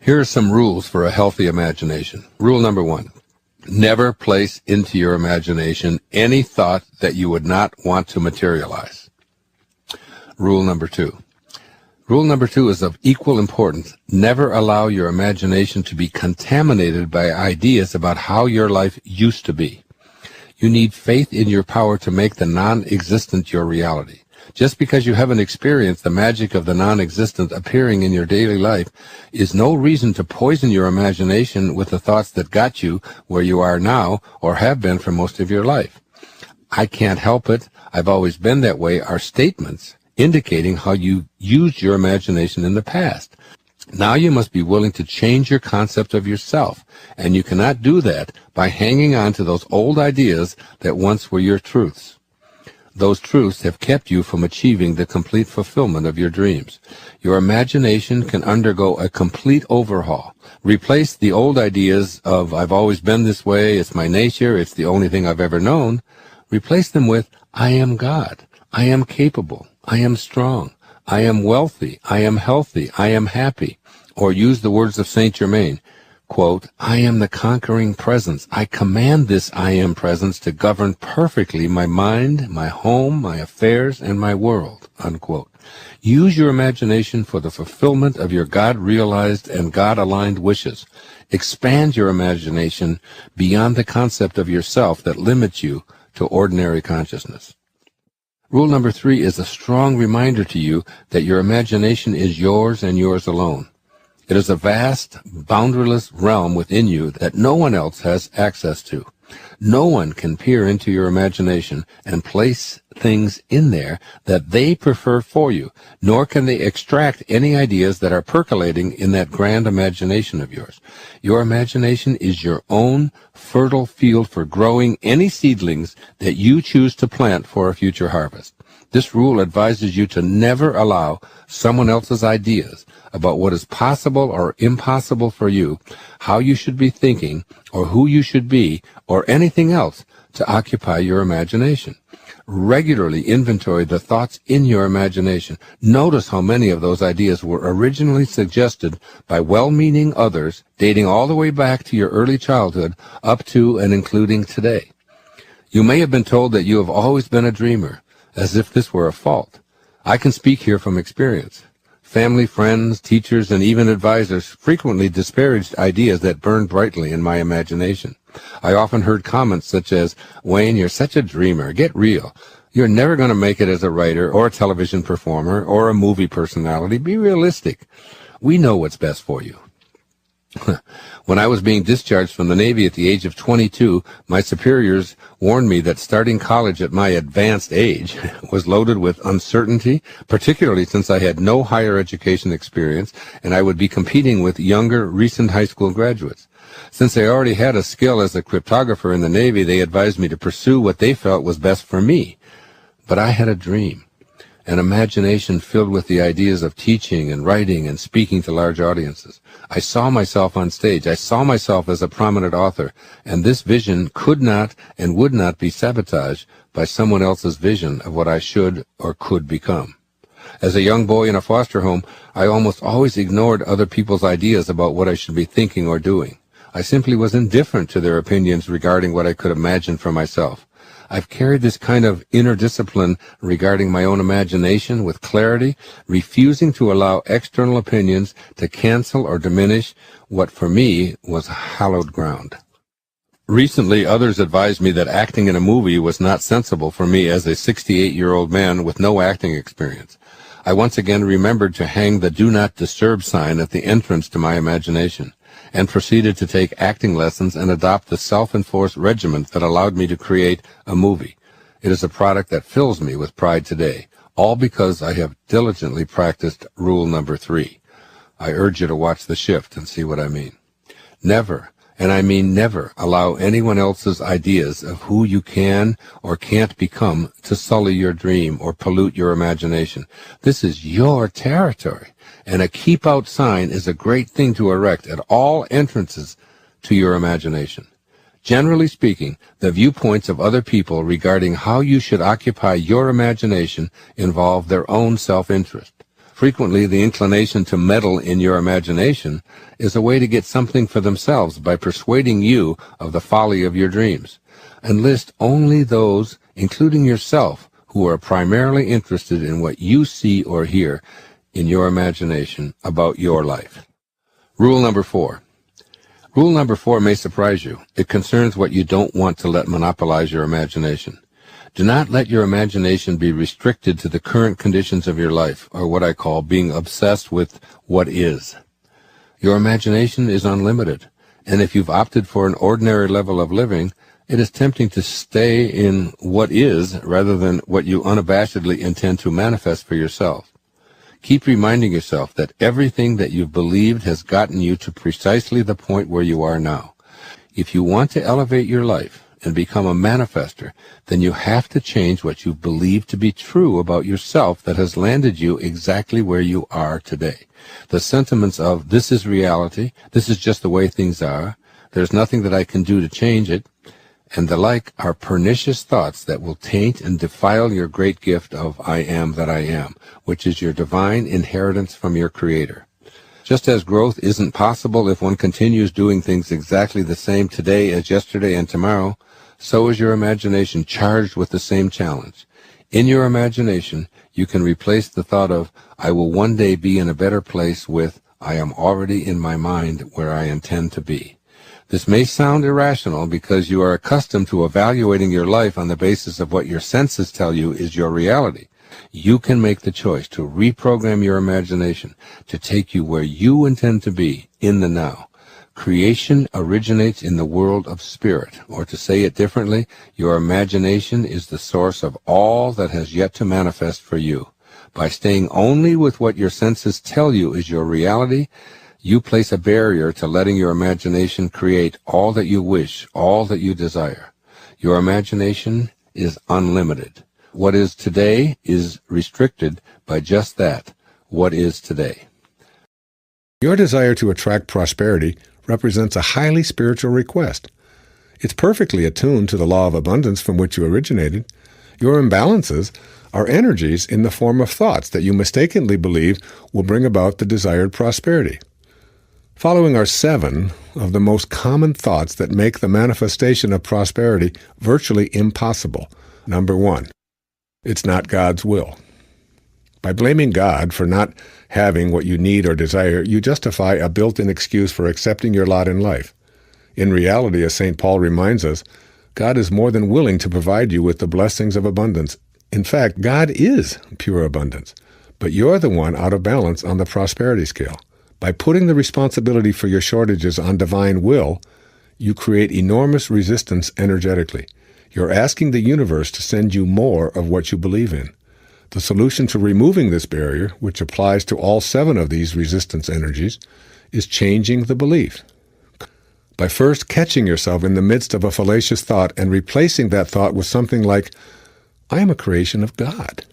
Here are some rules for a healthy imagination. Rule number 1. Never place into your imagination any thought that you would not want to materialize. Rule number 2. Rule number 2 is of equal importance. Never allow your imagination to be contaminated by ideas about how your life used to be. You need faith in your power to make the non-existent your reality. Just because you haven't experienced the magic of the non-existent appearing in your daily life is no reason to poison your imagination with the thoughts that got you where you are now or have been for most of your life. I can't help it, I've always been that way are statements indicating how you used your imagination in the past. Now you must be willing to change your concept of yourself, and you cannot do that by hanging on to those old ideas that once were your truths. Those truths have kept you from achieving the complete fulfillment of your dreams. Your imagination can undergo a complete overhaul. Replace the old ideas of, I've always been this way, it's my nature, it's the only thing I've ever known. Replace them with, I am God, I am capable, I am strong, I am wealthy, I am healthy, I am happy. Or use the words of Saint Germain, quote, I am the conquering presence. I command this I am presence to govern perfectly my mind, my home, my affairs, and my world, unquote. Use your imagination for the fulfillment of your God-realized and God-aligned wishes. Expand your imagination beyond the concept of yourself that limits you to ordinary consciousness. Rule number 3 is a strong reminder to you that your imagination is yours and yours alone. It is a vast, boundaryless realm within you that no one else has access to. No one can peer into your imagination and place things in there that they prefer for you, nor can they extract any ideas that are percolating in that grand imagination of yours. Your imagination is your own fertile field for growing any seedlings that you choose to plant for a future harvest. This rule advises you to never allow someone else's ideas about what is possible or impossible for you, how you should be thinking, or who you should be, or anything else to occupy your imagination. Regularly inventory the thoughts in your imagination. Notice how many of those ideas were originally suggested by well-meaning others, dating all the way back to your early childhood, up to and including today. You may have been told that you have always been a dreamer, as if this were a fault. I can speak here from experience. Family, friends, teachers, and even advisors frequently disparaged ideas that burned brightly in my imagination. I often heard comments such as, Wayne, you're such a dreamer, get real. You're never going to make it as a writer or a television performer or a movie personality. Be realistic. We know what's best for you. When I was being discharged from the Navy at the age of 22, my superiors warned me that starting college at my advanced age was loaded with uncertainty, particularly since I had no higher education experience and I would be competing with younger, recent high school graduates. Since I already had a skill as a cryptographer in the Navy, they advised me to pursue what they felt was best for me. But I had a dream. An imagination filled with the ideas of teaching and writing and speaking to large audiences. I saw myself on stage. I saw myself as a prominent author, and this vision could not and would not be sabotaged by someone else's vision of what I should or could become. As a young boy in a foster home, I almost always ignored other people's ideas about what I should be thinking or doing. I simply was indifferent to their opinions regarding what I could imagine for myself. I've carried this kind of inner discipline regarding my own imagination with clarity, refusing to allow external opinions to cancel or diminish what for me was hallowed ground. Recently, others advised me that acting in a movie was not sensible for me as a 68-year-old man with no acting experience. I once again remembered to hang the Do Not Disturb sign at the entrance to my imagination, and proceeded to take acting lessons and adopt the self-enforced regiment that allowed me to create a movie. It is a product that fills me with pride today, all because I have diligently practiced rule number 3. I urge you to watch The Shift and see what I mean. Never, and I mean never, allow anyone else's ideas of who you can or can't become to sully your dream or pollute your imagination. This is your territory. And a keep out sign is a great thing to erect at all entrances to your imagination. Generally speaking, the viewpoints of other people regarding how you should occupy your imagination involve their own self-interest. Frequently, the inclination to meddle in your imagination is a way to get something for themselves by persuading you of the folly of your dreams. Enlist only those, including yourself, who are primarily interested in what you see or hear in your imagination about your life. Rule number 4. Rule number 4 may surprise you. It concerns what you don't want to let monopolize your imagination. Do not let your imagination be restricted to the current conditions of your life, or what I call being obsessed with what is. Your imagination is unlimited, and if you've opted for an ordinary level of living, it is tempting to stay in what is rather than what you unabashedly intend to manifest for yourself. Keep reminding yourself that everything that you've believed has gotten you to precisely the point where you are now. If you want to elevate your life and become a manifester, then you have to change what you believe to be true about yourself that has landed you exactly where you are today. The sentiments of, this is reality, this is just the way things are, there's nothing that I can do to change it, and the like are pernicious thoughts that will taint and defile your great gift of I am that I am, which is your divine inheritance from your Creator. Just as growth isn't possible if one continues doing things exactly the same today as yesterday and tomorrow, so is your imagination charged with the same challenge. In your imagination, you can replace the thought of, I will one day be in a better place with, I am already in my mind where I intend to be. This may sound irrational because you are accustomed to evaluating your life on the basis of what your senses tell you is your reality. You can make the choice to reprogram your imagination to take you where you intend to be in the now. Creation originates in the world of spirit, or to say it differently, your imagination is the source of all that has yet to manifest for you. By staying only with what your senses tell you is your reality, you place a barrier to letting your imagination create all that you wish, all that you desire. Your imagination is unlimited. What is today is restricted by just that, what is today. Your desire to attract prosperity represents a highly spiritual request. It's perfectly attuned to the law of abundance from which you originated. Your imbalances are energies in the form of thoughts that you mistakenly believe will bring about the desired prosperity. Following are 7 of the most common thoughts that make the manifestation of prosperity virtually impossible. Number 1, it's not God's will. By blaming God for not having what you need or desire, you justify a built-in excuse for accepting your lot in life. In reality, as St. Paul reminds us, God is more than willing to provide you with the blessings of abundance. In fact, God is pure abundance, but you're the one out of balance on the prosperity scale. By putting the responsibility for your shortages on divine will, you create enormous resistance energetically. You're asking the universe to send you more of what you believe in. The solution to removing this barrier, which applies to all 7 of these resistance energies, is changing the belief. By first catching yourself in the midst of a fallacious thought and replacing that thought with something like, I am a creation of God.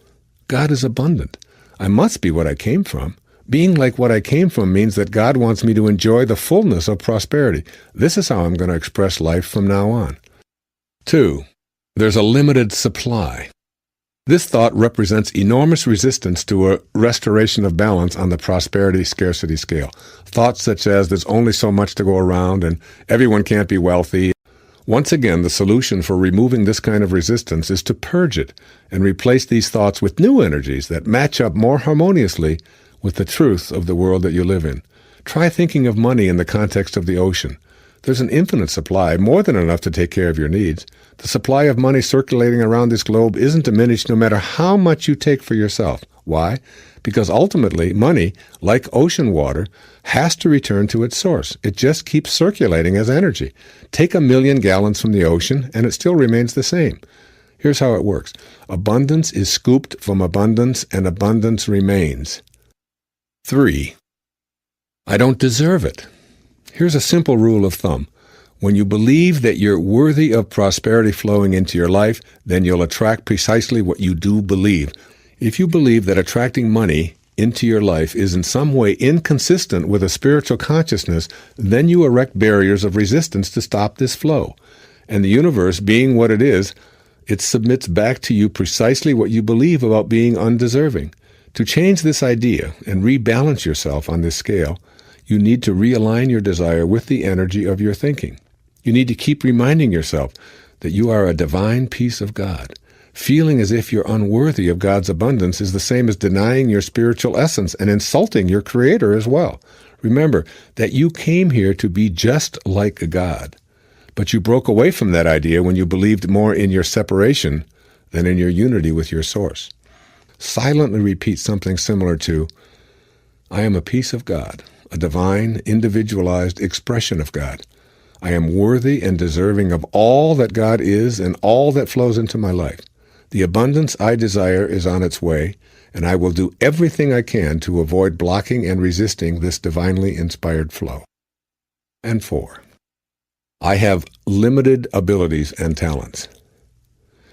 God is abundant. I must be what I came from. Being like what I came from means that God wants me to enjoy the fullness of prosperity. This is how I'm going to express life from now on. 2, there's a limited supply. This thought represents enormous resistance to a restoration of balance on the prosperity-scarcity scale. Thoughts such as there's only so much to go around and everyone can't be wealthy. Once again, the solution for removing this kind of resistance is to purge it and replace these thoughts with new energies that match up more harmoniously with the truth of the world that you live in. Try thinking of money in the context of the ocean. There's an infinite supply, more than enough to take care of your needs. The supply of money circulating around this globe isn't diminished no matter how much you take for yourself. Why? Because ultimately, money, like ocean water, has to return to its source. It just keeps circulating as energy. Take 1,000,000 gallons from the ocean, and it still remains the same. Here's how it works. Abundance is scooped from abundance, and abundance remains. 3, I don't deserve it. Here's a simple rule of thumb. When you believe that you're worthy of prosperity flowing into your life, then you'll attract precisely what you do believe. If you believe that attracting money into your life is in some way inconsistent with a spiritual consciousness, then you erect barriers of resistance to stop this flow. And the universe, being what it is, it submits back to you precisely what you believe about being undeserving. To change this idea and rebalance yourself on this scale, you need to realign your desire with the energy of your thinking. You need to keep reminding yourself that you are a divine piece of God. Feeling as if you're unworthy of God's abundance is the same as denying your spiritual essence and insulting your Creator as well. Remember that you came here to be just like God, but you broke away from that idea when you believed more in your separation than in your unity with your source. Silently repeat something similar to, I am a piece of God, a divine, individualized expression of God. I am worthy and deserving of all that God is and all that flows into my life. The abundance I desire is on its way, and I will do everything I can to avoid blocking and resisting this divinely inspired flow. And 4, I have limited abilities and talents.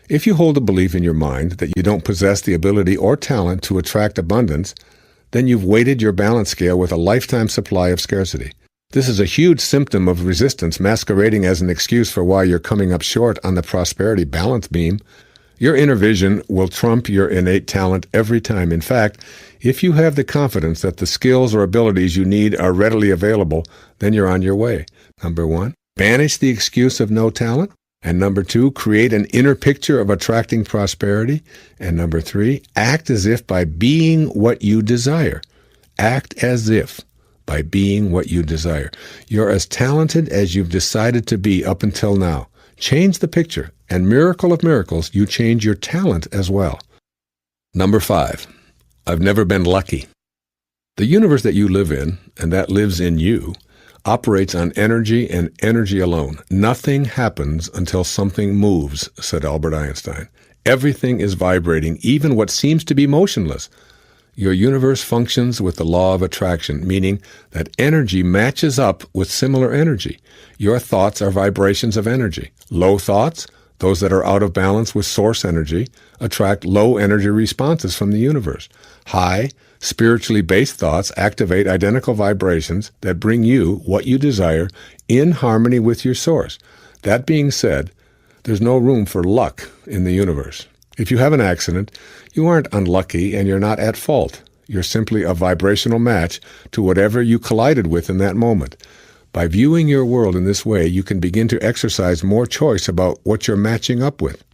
If you hold a belief in your mind that you don't possess the ability or talent to attract abundance, then you've weighted your balance scale with a lifetime supply of scarcity. This is a huge symptom of resistance masquerading as an excuse for why you're coming up short on the prosperity balance beam. Your inner vision will trump your innate talent every time. In fact, if you have the confidence that the skills or abilities you need are readily available, then you're on your way. Number 1, banish the excuse of no talent. And number 2, create an inner picture of attracting prosperity. And number 3, act as if by being what you desire. Act as if by being what you desire. You're as talented as you've decided to be up until now. Change the picture, and miracle of miracles, you change your talent as well. Number 5, I've never been lucky. The universe that you live in, and that lives in you, operates on energy and energy alone. Nothing happens until something moves, said Albert Einstein. Everything is vibrating, even what seems to be motionless. Your universe functions with the law of attraction, meaning that energy matches up with similar energy. Your thoughts are vibrations of energy. Low thoughts, those that are out of balance with source energy, attract low energy responses from the universe. High, spiritually based thoughts activate identical vibrations that bring you what you desire in harmony with your source. That being said, there's no room for luck in the universe. If you have an accident, you aren't unlucky and you're not at fault. You're simply a vibrational match to whatever you collided with in that moment. By viewing your world in this way, you can begin to exercise more choice about what you're matching up with.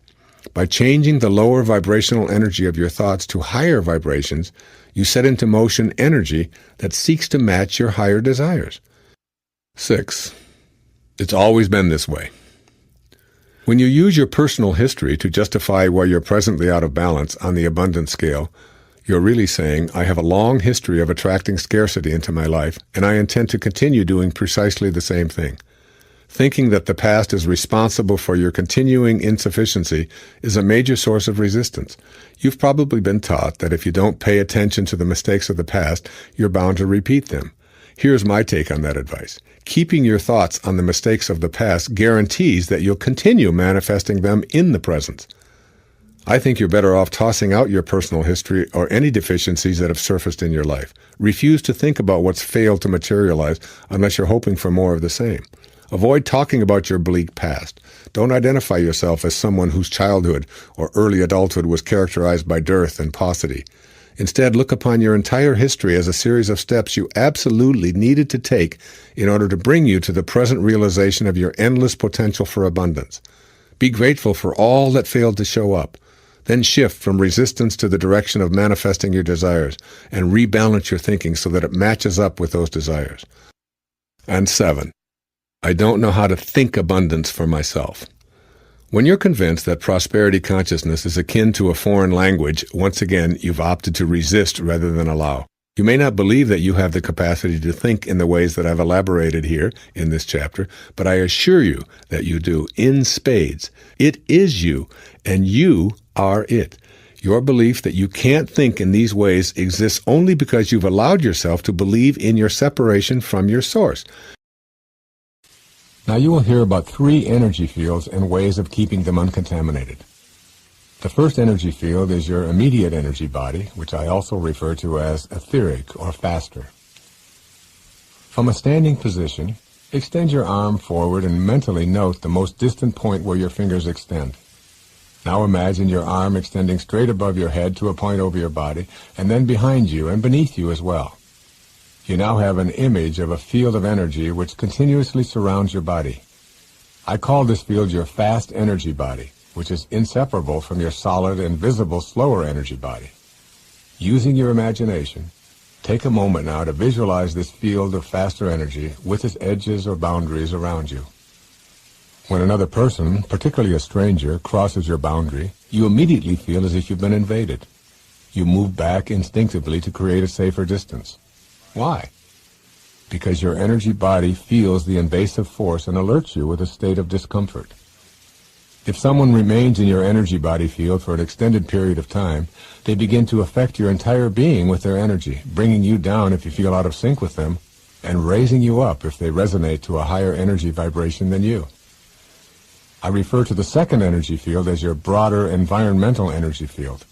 By changing the lower vibrational energy of your thoughts to higher vibrations, you set into motion energy that seeks to match your higher desires. 6. It's always been this way. When you use your personal history to justify why you're presently out of balance on the abundance scale, you're really saying, I have a long history of attracting scarcity into my life, and I intend to continue doing precisely the same thing. Thinking that the past is responsible for your continuing insufficiency is a major source of resistance. You've probably been taught that if you don't pay attention to the mistakes of the past, you're bound to repeat them. Here's my take on that advice. Keeping your thoughts on the mistakes of the past guarantees that you'll continue manifesting them in the present. I think you're better off tossing out your personal history or any deficiencies that have surfaced in your life. Refuse to think about what's failed to materialize unless you're hoping for more of the same. Avoid talking about your bleak past. Don't identify yourself as someone whose childhood or early adulthood was characterized by dearth and paucity. Instead, look upon your entire history as a series of steps you absolutely needed to take in order to bring you to the present realization of your endless potential for abundance. Be grateful for all that failed to show up. Then shift from resistance to the direction of manifesting your desires and rebalance your thinking so that it matches up with those desires. And 7. I don't know how to think abundance for myself. When you're convinced that prosperity consciousness is akin to a foreign language, once again, you've opted to resist rather than allow. You may not believe that you have the capacity to think in the ways that I've elaborated here in this chapter, but I assure you that you do, in spades. It is you, and you are it. Your belief that you can't think in these ways exists only because you've allowed yourself to believe in your separation from your source. Now you will hear about 3 energy fields and ways of keeping them uncontaminated. The first energy field is your immediate energy body, which I also refer to as etheric or faster. From a standing position, extend your arm forward and mentally note the most distant point where your fingers extend. Now imagine your arm extending straight above your head to a point over your body, and then behind you and beneath you as well. You now have an image of a field of energy which continuously surrounds your body. I call this field your fast energy body, which is inseparable from your solid and visible slower energy body. Using your imagination, take a moment now to visualize this field of faster energy with its edges or boundaries around you. When another person, particularly a stranger, crosses your boundary, you immediately feel as if you've been invaded. You move back instinctively to create a safer distance. Why? Because your energy body feels the invasive force and alerts you with a state of discomfort. If someone remains in your energy body field for an extended period of time, they begin to affect your entire being with their energy, bringing you down if you feel out of sync with them, and raising you up if they resonate to a higher energy vibration than you. I refer to the second energy field as your broader environmental energy field.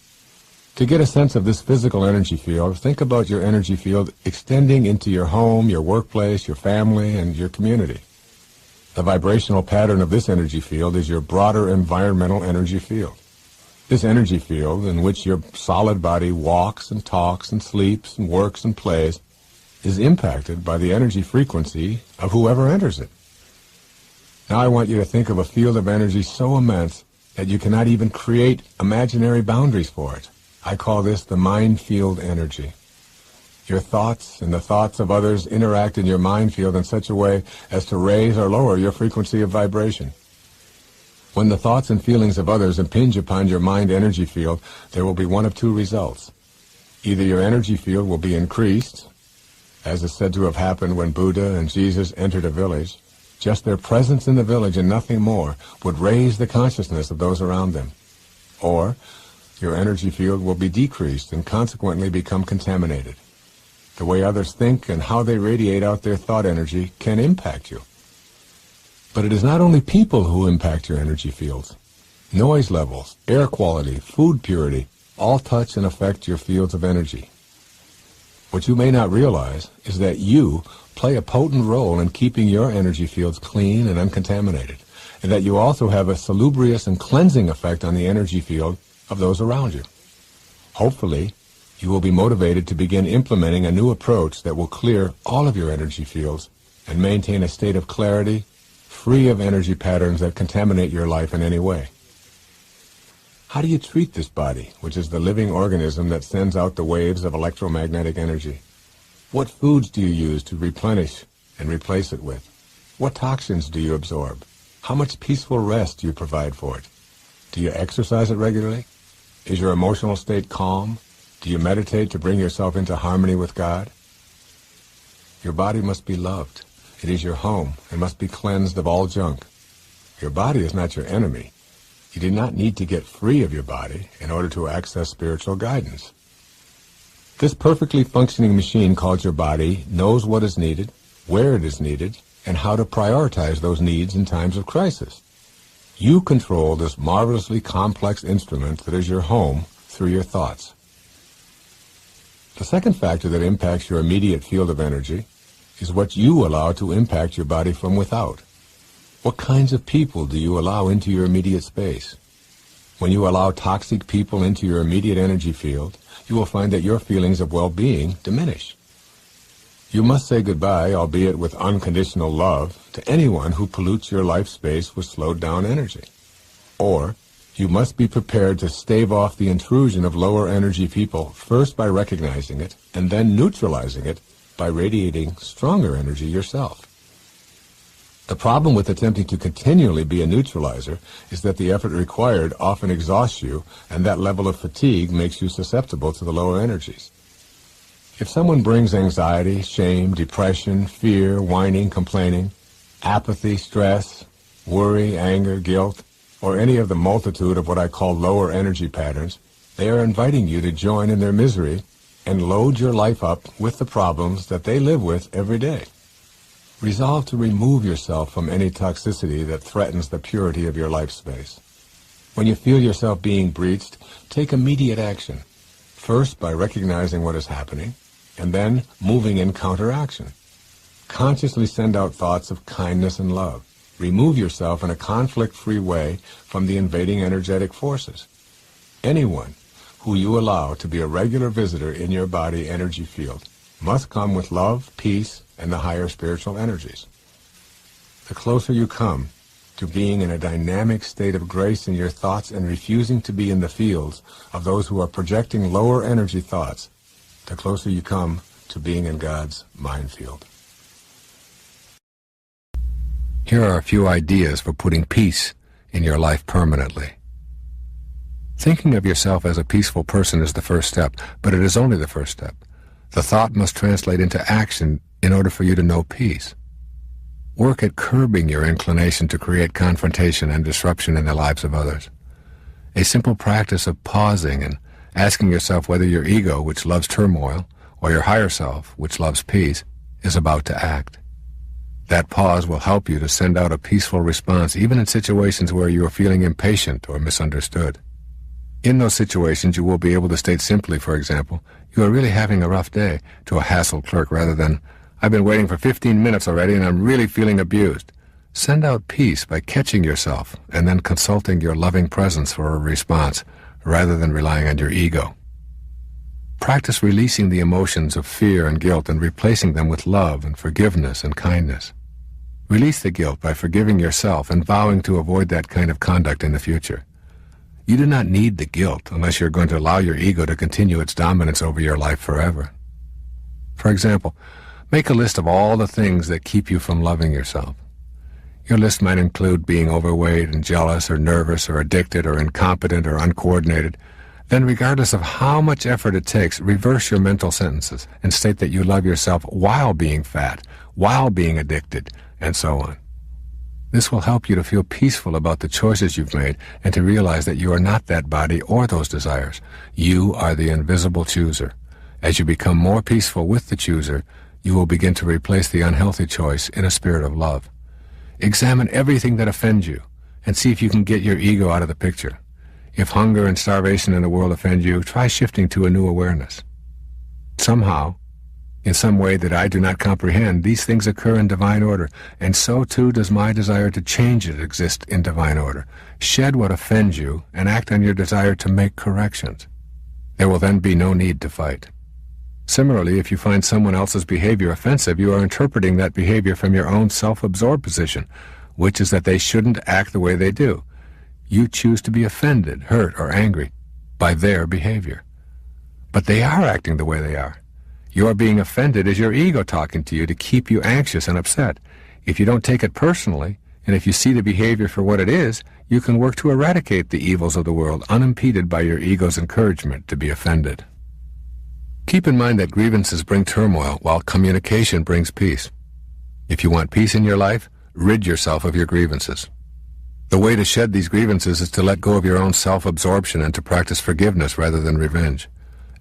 To get a sense of this physical energy field, think about your energy field extending into your home, your workplace, your family, and your community. The vibrational pattern of this energy field is your broader environmental energy field. This energy field, in which your solid body walks and talks and sleeps and works and plays, is impacted by the energy frequency of whoever enters it. Now I want you to think of a field of energy so immense that you cannot even create imaginary boundaries for it. I call this the mind field energy. Your thoughts and the thoughts of others interact in your mind field in such a way as to raise or lower your frequency of vibration. When the thoughts and feelings of others impinge upon your mind energy field, there will be one of two results. Either your energy field will be increased, as is said to have happened when Buddha and Jesus entered a village. Just their presence in the village and nothing more would raise the consciousness of those around them. Or your energy field will be decreased and consequently become contaminated. The way others think and how they radiate out their thought energy can impact you. But it is not only people who impact your energy fields. Noise levels, air quality, food purity, all touch and affect your fields of energy. What you may not realize is that you play a potent role in keeping your energy fields clean and uncontaminated, and that you also have a salubrious and cleansing effect on the energy field of those around you. Hopefully, you will be motivated to begin implementing a new approach that will clear all of your energy fields and maintain a state of clarity, free of energy patterns that contaminate your life in any way. How do you treat this body, which is the living organism that sends out the waves of electromagnetic energy? What foods do you use to replenish and replace it with? What toxins do you absorb? How much peaceful rest do you provide for it? Do you exercise it regularly? Is your emotional state calm? Do you meditate to bring yourself into harmony with God? Your body must be loved. It is your home and must be cleansed of all junk. Your body is not your enemy. You do not need to get free of your body in order to access spiritual guidance. This perfectly functioning machine called your body knows what is needed, where it is needed, and how to prioritize those needs in times of crisis. You control this marvelously complex instrument that is your home through your thoughts. The second factor that impacts your immediate field of energy is what you allow to impact your body from without. What kinds of people do you allow into your immediate space? When you allow toxic people into your immediate energy field, you will find that your feelings of well-being diminish. You must say goodbye, albeit with unconditional love, to anyone who pollutes your life space with slowed-down energy. Or, you must be prepared to stave off the intrusion of lower energy people, first by recognizing it, and then neutralizing it by radiating stronger energy yourself. The problem with attempting to continually be a neutralizer is that the effort required often exhausts you, and that level of fatigue makes you susceptible to the lower energies. If someone brings anxiety, shame, depression, fear, whining, complaining, apathy, stress, worry, anger, guilt, or any of the multitude of what I call lower energy patterns, they are inviting you to join in their misery and load your life up with the problems that they live with every day. Resolve to remove yourself from any toxicity that threatens the purity of your life space. When you feel yourself being breached, take immediate action, first by recognizing what is happening, and then moving in counteraction. Consciously send out thoughts of kindness and love. Remove yourself in a conflict-free way from the invading energetic forces. Anyone who you allow to be a regular visitor in your body energy field must come with love, peace, and the higher spiritual energies. The closer you come to being in a dynamic state of grace in your thoughts and refusing to be in the fields of those who are projecting lower energy thoughts, the closer you come to being in God's mind field. Here are a few ideas for putting peace in your life permanently. Thinking of yourself as a peaceful person is the first step, but it is only the first step. The thought must translate into action in order for you to know peace. Work at curbing your inclination to create confrontation and disruption in the lives of others. A simple practice of pausing and asking yourself whether your ego, which loves turmoil, or your higher self, which loves peace, is about to act. That pause will help you to send out a peaceful response even in situations where you are feeling impatient or misunderstood. In those situations, you will be able to state simply, for example, "You are really having a rough day," to a hassled clerk rather than, "I've been waiting for 15 minutes already and I'm really feeling abused." Send out peace by catching yourself and then consulting your loving presence for a response rather than relying on your ego. Practice releasing the emotions of fear and guilt and replacing them with love and forgiveness and kindness. Release the guilt by forgiving yourself and vowing to avoid that kind of conduct in the future. You do not need the guilt unless you're going to allow your ego to continue its dominance over your life forever. For example, make a list of all the things that keep you from loving yourself. Your list might include being overweight and jealous or nervous or addicted or incompetent or uncoordinated. Then, regardless of how much effort it takes, reverse your mental sentences and state that you love yourself while being fat, while being addicted, and so on. This will help you to feel peaceful about the choices you've made and to realize that you are not that body or those desires. You are the invisible chooser. As you become more peaceful with the chooser, you will begin to replace the unhealthy choice in a spirit of love. Examine everything that offends you and see if you can get your ego out of the picture. If hunger and starvation in the world offend you, try shifting to a new awareness. Somehow, in some way that I do not comprehend, these things occur in divine order, and so too does my desire to change it exist in divine order. Shed what offends you and act on your desire to make corrections. There will then be no need to fight. Similarly, if you find someone else's behavior offensive, you are interpreting that behavior from your own self-absorbed position, which is that they shouldn't act the way they do. You choose to be offended, hurt, or angry by their behavior. But they are acting the way they are. Your being offended is your ego talking to you to keep you anxious and upset. If you don't take it personally, and if you see the behavior for what it is, you can work to eradicate the evils of the world unimpeded by your ego's encouragement to be offended. Keep in mind that grievances bring turmoil, while communication brings peace. If you want peace in your life, rid yourself of your grievances. The way to shed these grievances is to let go of your own self-absorption and to practice forgiveness rather than revenge.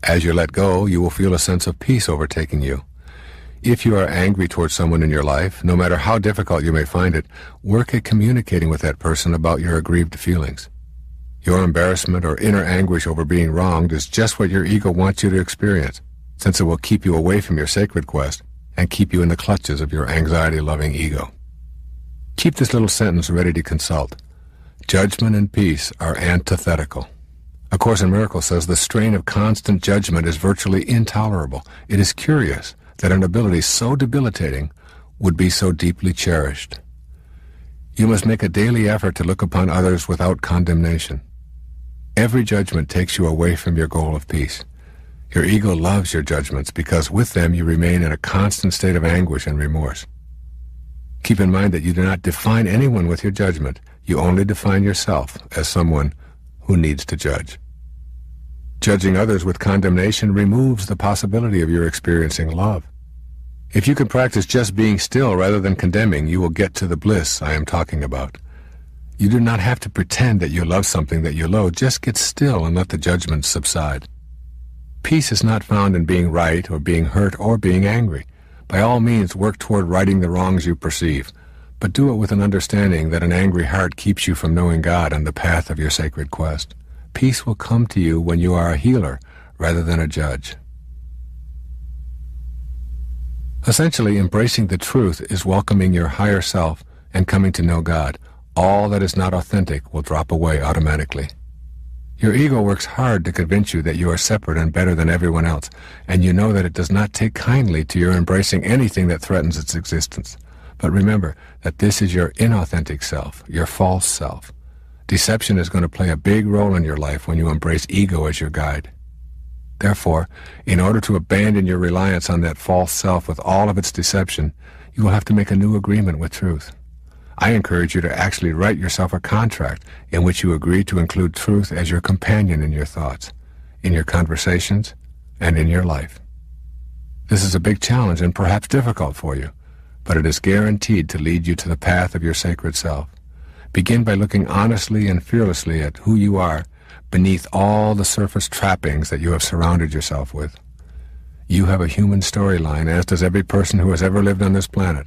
As you let go, you will feel a sense of peace overtaking you. If you are angry towards someone in your life, no matter how difficult you may find it, work at communicating with that person about your aggrieved feelings. Your embarrassment or inner anguish over being wronged is just what your ego wants you to experience, since it will keep you away from your sacred quest and keep you in the clutches of your anxiety-loving ego. Keep this little sentence ready to consult. Judgment and peace are antithetical. A Course in Miracles says the strain of constant judgment is virtually intolerable. It is curious that an ability so debilitating would be so deeply cherished. You must make a daily effort to look upon others without condemnation. Every judgment takes you away from your goal of peace. Your ego loves your judgments because with them you remain in a constant state of anguish and remorse. Keep in mind that you do not define anyone with your judgment. You only define yourself as someone who needs to judge. Judging others with condemnation removes the possibility of your experiencing love. If you can practice just being still rather than condemning, you will get to the bliss I am talking about. You do not have to pretend that you love something that you loathe. Just get still and let the judgments subside. Peace is not found in being right or being hurt or being angry. By all means, work toward righting the wrongs you perceive, but do it with an understanding that an angry heart keeps you from knowing God and the path of your sacred quest. Peace will come to you when you are a healer rather than a judge. Essentially, embracing the truth is welcoming your higher self and coming to know God, all that is not authentic will drop away automatically. Your ego works hard to convince you that you are separate and better than everyone else, and you know that it does not take kindly to your embracing anything that threatens its existence. But remember that this is your inauthentic self, your false self. Deception is going to play a big role in your life when you embrace ego as your guide. Therefore, in order to abandon your reliance on that false self with all of its deception, you will have to make a new agreement with truth. I encourage you to actually write yourself a contract in which you agree to include truth as your companion in your thoughts, in your conversations, and in your life. This is a big challenge and perhaps difficult for you, but it is guaranteed to lead you to the path of your sacred self. Begin by looking honestly and fearlessly at who you are beneath all the surface trappings that you have surrounded yourself with. You have a human storyline, as does every person who has ever lived on this planet.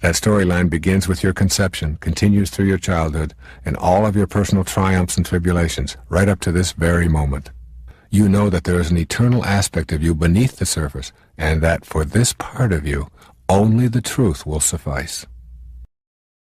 That storyline begins with your conception, continues through your childhood, and all of your personal triumphs and tribulations, right up to this very moment. You know that there is an eternal aspect of you beneath the surface, and that for this part of you, only the truth will suffice.